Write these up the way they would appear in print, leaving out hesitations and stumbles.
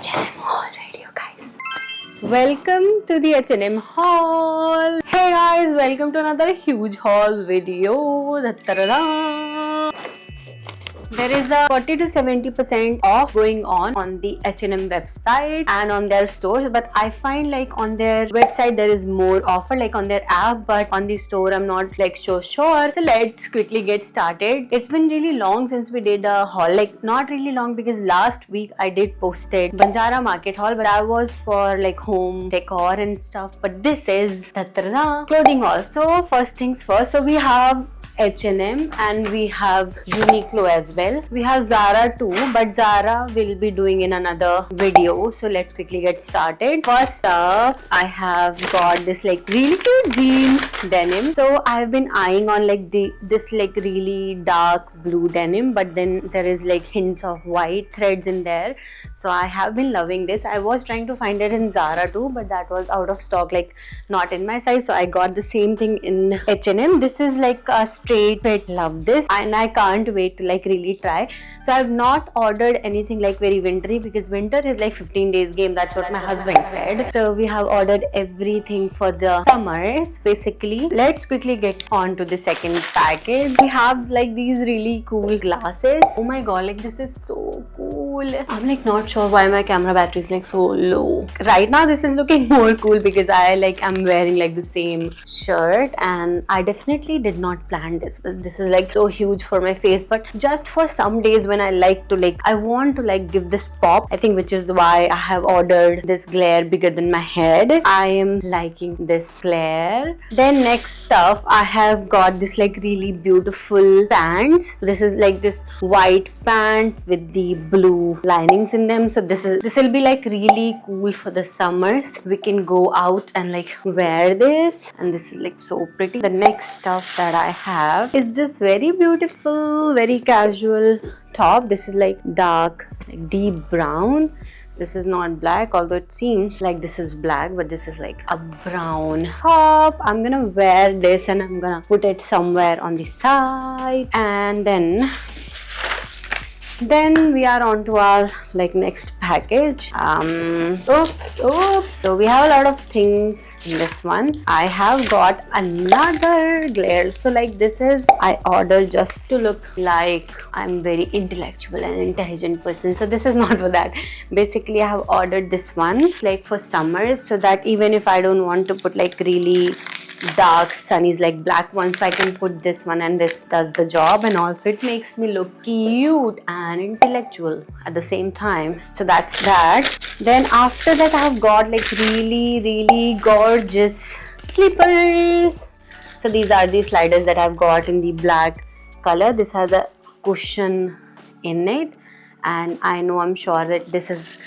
H&M haul video, guys. Welcome to the H&M haul. Hey guys, welcome to another huge haul video. Da-da-da-da. There is a 40 to 70% off going on the H&M website and on their stores, but I find like on their website there is more offer like on their app, but on the store I'm not like so sure. So let's quickly get started. It's been really long since we did a haul, like not really long because last week I did posted Banjara Market haul, but that was for like home decor and stuff, but this is clothing haul. So first things first, so we have H&M and we have Uniqlo as well. We have Zara too, but Zara will be doing in another video. So let's quickly get started. First up, I have got this like really cute jeans denim. So I've been eyeing on like this like really dark blue denim, but then there is like hints of white threads in there. So I have been loving this. I was trying to find it in Zara too, but that was out of stock, like not in my size. So I got the same thing in H&M. This is like a straight fit. Love this and I can't wait to like really try. So I've not ordered anything like very wintry because winter is like 15 days game. That's what my husband said. So we have ordered everything for the summers basically. Let's quickly get on to the second package. We have like these really cool glasses. Oh my god, like this is so cool. I'm like not sure why my camera battery is like so low. Right now this is looking more cool because I like am wearing like the same shirt and I definitely did not plan this. This is like so huge for my face, but just for some days when I like to like I want to like give this pop, I think, which is why I have ordered this glare bigger than my head. I am liking this glare. Then next stuff, I have got this like really beautiful pants. This is like this white pant with the blue linings in them. So this will be like really cool for the summers. We can go out and like wear this, and this is like so pretty. The next stuff that I have is this very beautiful, very casual top. This is like dark, like deep brown. This is not black, although it seems like this is black, but this is like a brown top. I'm gonna wear this and I'm gonna put it somewhere on the side, and then we are on to our like next package. Oops. So we have a lot of things in this one. I have got another glare. So like this is, I ordered just to look like I'm very intellectual and intelligent person. So this is not for that. Basically I have ordered this one like for summers, so that even if I don't want to put like really dark sunnies like black ones, I can put this one and this does the job, and also it makes me look cute and intellectual at the same time. So that's that. Then after that I have got like really gorgeous slippers. So these are the sliders that I've got in the black color. This has a cushion in it, and I'm sure that this is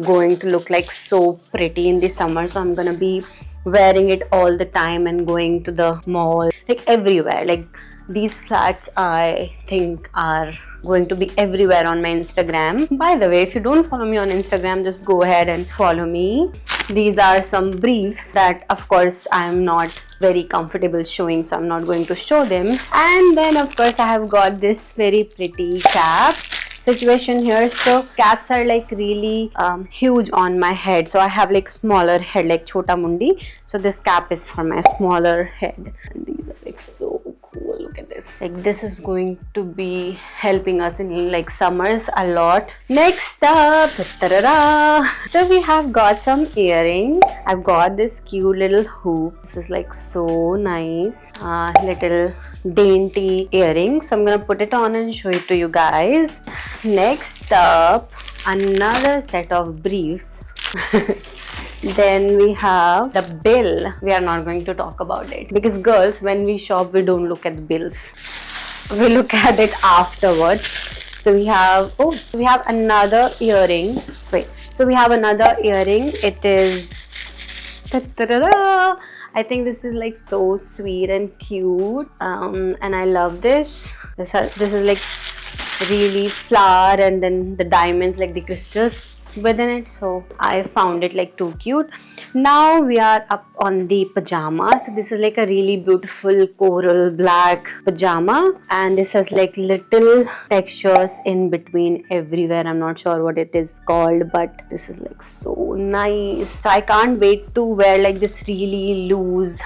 going to look like so pretty in the summer. So I'm gonna be wearing it all the time and going to the mall, like everywhere. Like these flats I think are going to be everywhere on my Instagram. By the way, if you don't follow me on Instagram, just go ahead and follow me. These are some briefs that of course I am not very comfortable showing, so I'm not going to show them. And then of course I have got this very pretty cap situation here. So caps are like really huge on my head, so I have like smaller head, like chota mundi. So this cap is for my smaller head, and these are like so cool. Look at this. Like this is going to be helping us in like summers a lot. Next up, so we have got some earrings. I've got this cute little hoop. This is like so nice, little dainty earrings. So I'm gonna put it on and show it to you guys. Next up, another set of briefs. Then we have the bill. We are not going to talk about it because girls, when we shop, we don't look at the bills. We look at it afterwards. So we have another earring. Wait, so we have another earring. It is I think this is like so sweet and cute, and I love this. This is like really flower, and then the diamonds, like the crystals. within it, so I found it like too cute. Now we are up on the pajama. So this is like a really beautiful coral black pajama, and this has like little textures in between everywhere. I'm not sure what it is called, but this is like so nice. So I can't wait to wear like this really loose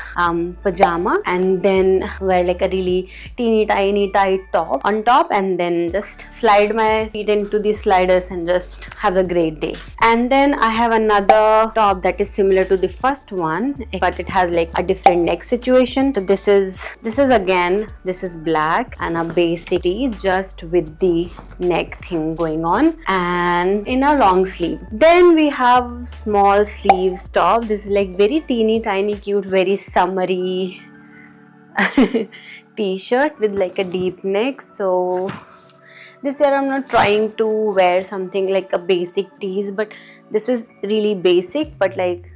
pajama, and then wear like a really teeny tiny tight top on top, and then just slide my feet into the sliders and just have a great day. And then I have another top that is similar to the first one, but it has like a different neck situation. So this is black and a basic tee just with the neck thing going on, and in a long sleeve. Then we have small sleeves top. This is like very teeny tiny cute, very summery t-shirt with like a deep neck. So this year I'm not trying to wear something like a basic tees, but this is really basic, but like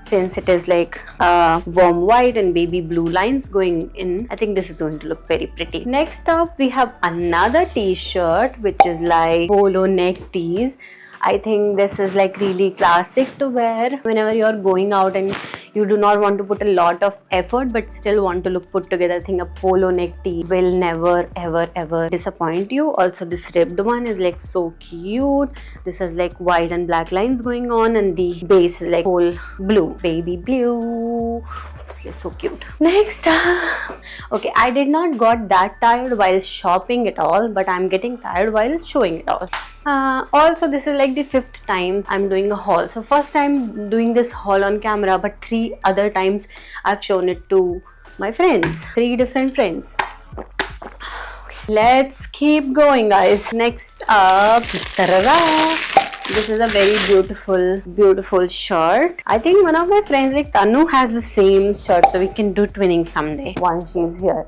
since it is like warm white and baby blue lines going in, I think this is going to look very pretty. Next up we have another t-shirt which is like polo neck tees. I think this is like really classic to wear whenever you're going out and you do not want to put a lot of effort but still want to look put together. I think a polo neck tee will never ever disappoint you. Also this ribbed one is like so cute. This has like white and black lines going on, and the base is like whole blue, baby blue. It's like so cute. Next okay, I did not got that tired while shopping at all, but I'm getting tired while showing it all. Also this is like the 5th time I'm doing a haul. So first time doing this haul on camera, but 3 other times I've shown it to my friends, 3 different friends. Let's keep going, guys. Next up, this is a very beautiful shirt. I think one of my friends like Tanu has the same shirt, so we can do twinning someday once she's here.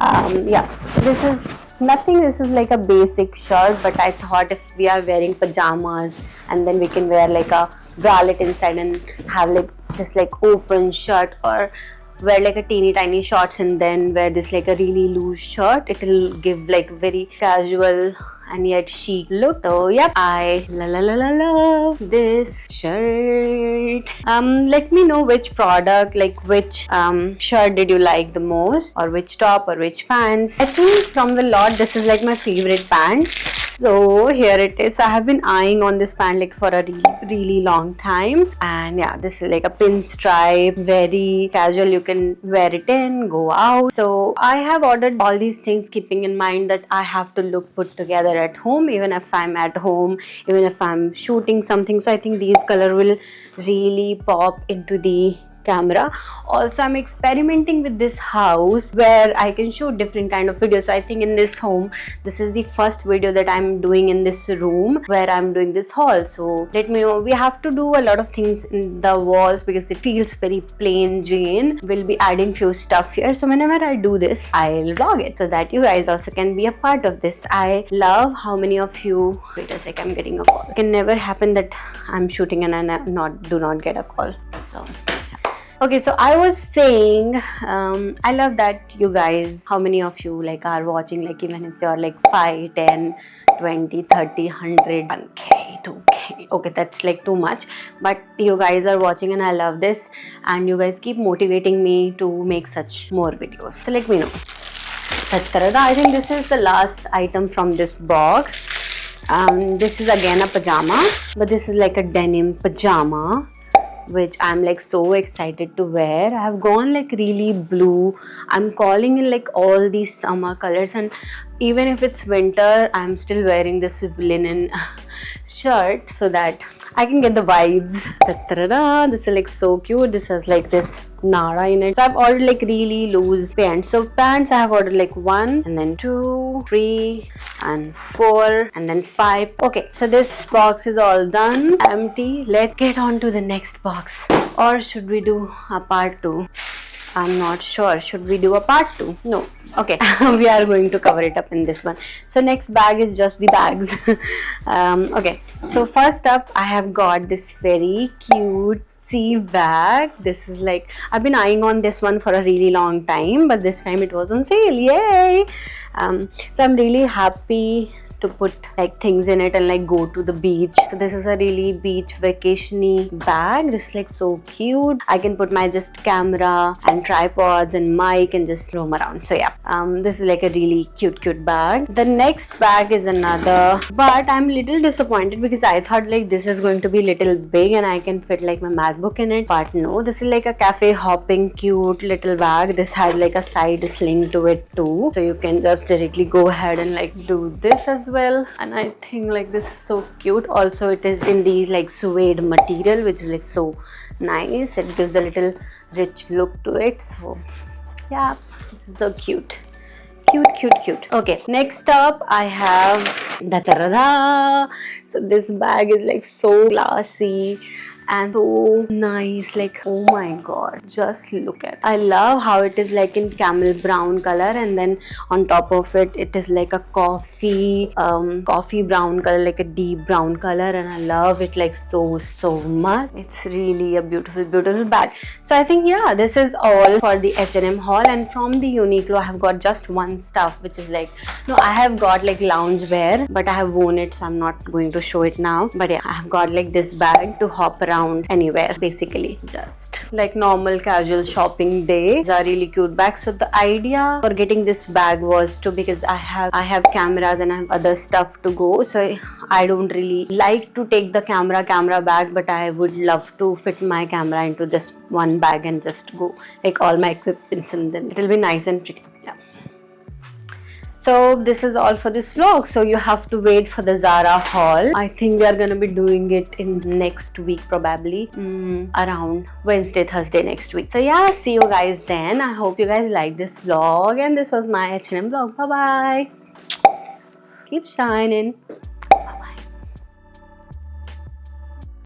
Yeah, this is nothing. This is like a basic shirt, but I thought if we are wearing pajamas and then we can wear like a bralette inside and have like this like open shirt, or wear like a teeny tiny shorts and then wear this like a really loose shirt, it will give like very casual and yet chic look. So yep, I love this shirt. Let me know which product, like which shirt did you like the most, or which top or which pants. I think from the lot this is like my favorite pants. So here it is. I have been eyeing on this pant like for a really long time, and yeah, this is like a pinstripe, very casual. You can wear it in, go out. So I have ordered all these things keeping in mind that I have to look put together at home, even if I'm at home, even if I'm shooting something. So I think these color will really pop into the camera. Also, I'm experimenting with this house where I can shoot different kind of videos. So I think in this home, this is the first video that I'm doing in this room where I'm doing this haul. So let me know. We have to do a lot of things in the walls because it feels very plain Jane. We'll be adding few stuff here. So whenever I do this, I'll vlog it so that you guys also can be a part of this. I love how many of you, wait a sec, I'm getting a call. It can never happen that I'm shooting and I do not get a call. So okay, so I was saying, I love that you guys, how many of you like are watching, like even if you're like 5, 10, 20, 30, 100, 1k, 2k, okay, that's like too much, but you guys are watching and I love this, and you guys keep motivating me to make such more videos. So let me know. I think this is the last item from this box. This is again a pajama, but this is like a denim pajama, which I'm like so excited to wear. I have gone like really blue. I'm calling in like all these summer colors, and even if it's winter, I'm still wearing this linen shirt so that I can get the vibes. This is like so cute. This has like this Nara in it. So I've ordered like really loose pants. So pants I have ordered like 1 and then 2, 3 and 4 and then 5. Okay, so this box is all done, empty. Let's get on to the next box. Or should we do a part 2? I'm not sure. Should we do a part 2? No. Okay, we are going to cover it up in this one. So next bag is just the bags. Okay, so first up I have got this very cute bag. This is like, I've been eyeing on this one for a really long time, but this time it was on sale. Yay! So I'm really happy to put like things in it and like go to the beach. So this is a really beach vacation-y bag. This is like so cute. I can put my just camera and tripods and mic and just roam around. So yeah, this is like a really cute bag. The next bag is another, but I'm little disappointed because I thought like this is going to be little big and I can fit like my MacBook in it, but no, this is like a cafe hopping cute little bag. This has like a side sling to it too, so you can just directly go ahead and like do this as well. And I think like this is so cute. Also it is in the like suede material, which is like so nice. It gives a little rich look to it. So yeah, so cute. Okay, next up I have da-da-da-da. So this bag is like so classy and so nice. Like, oh my god, just look at it. I love how it is like in camel brown color, and then on top of it it is like a coffee brown color, like a deep brown color, and I love it like so much. It's really a beautiful bag. So I think yeah, this is all for the H&M haul. And from the Uniqlo I have got just one stuff, which is like, no, I have got like lounge wear, but I have worn it, so I'm not going to show it now. But yeah, I have got like this bag to hop around anywhere, basically just like normal casual shopping day. It's a really cute bag. So the idea for getting this bag was to, because I have cameras and I have other stuff to go, so I don't really like to take the camera bag, but I would love to fit my camera into this one bag and just go like all my equipments, and then it'll be nice and pretty. Yeah. So this is all for this vlog. So you have to wait for the Zara haul. I think we are gonna be doing it in next week, probably around Wednesday, Thursday next week. So yeah, see you guys then. I hope you guys like this vlog, and this was my H&M vlog. Bye bye. Keep shining.